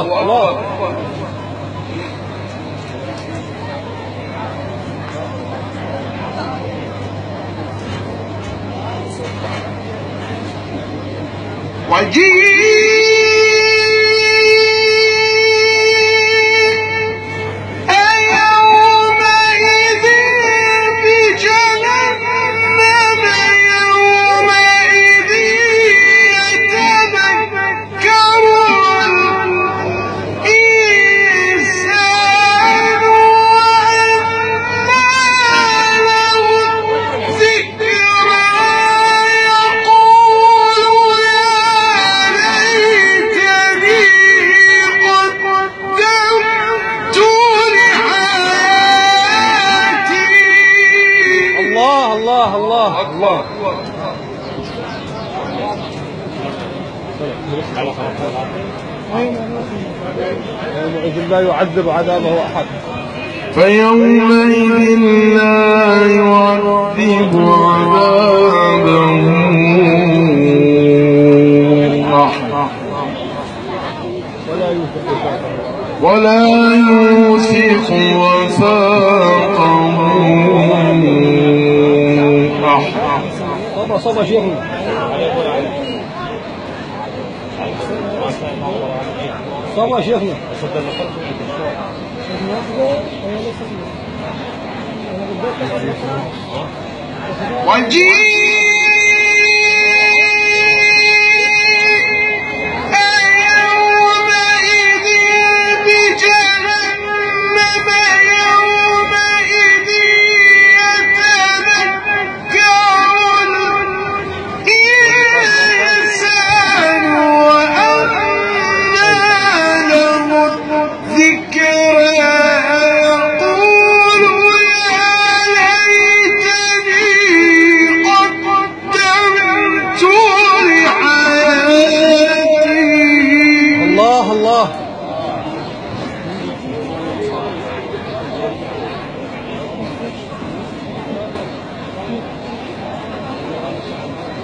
الله الله. لا يعذب عذابه أحد. فيومئذ لا يعذب عذابه أحد ولا يوثق وثاقه أحد. صبا شيخنا. صبا شيخنا.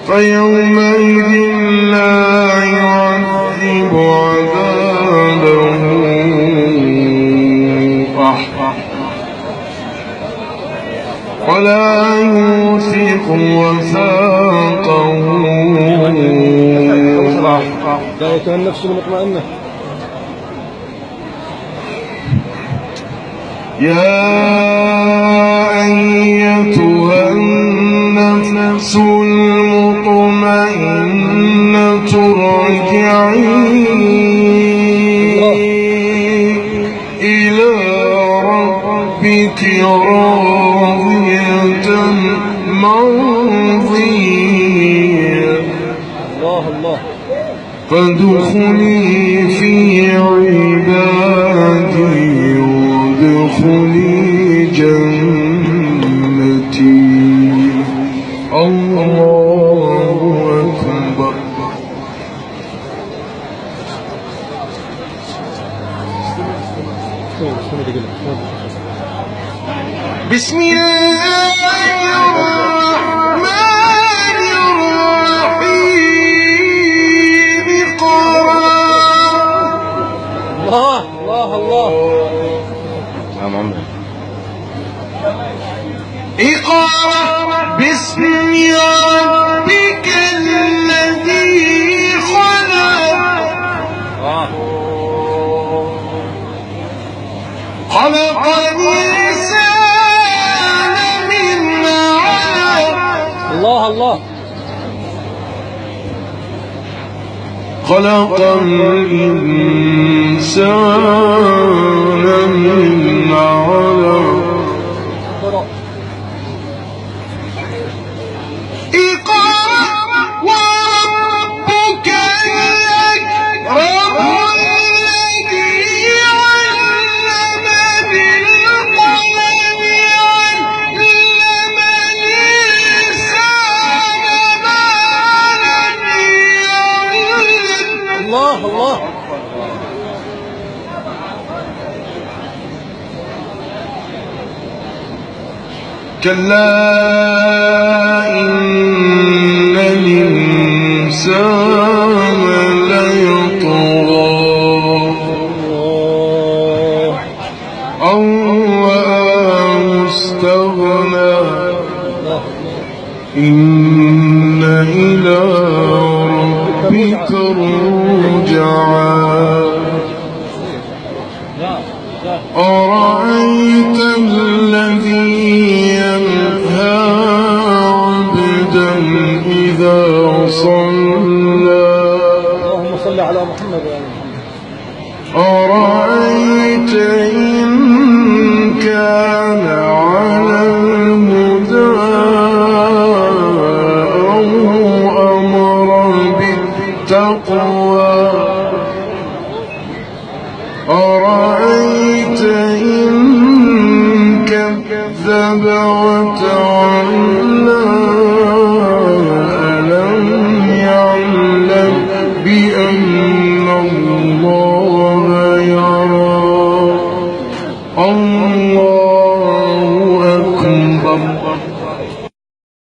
فيومئذ لا يعذب عذابه أحد ولا يوثق وثاقه أحد. ذلك النفس المطمئنة. يا أيتها النفس المطمئنة ارجعي إلى ربك راضية مرضية فادخلي في عبادي وادخلي جنتي. الله أكبر. بسم الله الرحمن الرحيم. الله الله الله. اقرأ باسم ربك الذي خلق. خلق الإنسان من علق. الله الله. خلق الإنسان من علق. كلا إن الإنسان ليطغى إن إلى ربك الرجعى أرأيت الذي ينهى عبدا إذا صلى اللهم صل على محمد وعلى محمد. أرأيت إن كان على الهدى أو أمر بالتقوى أرأيت إن كذب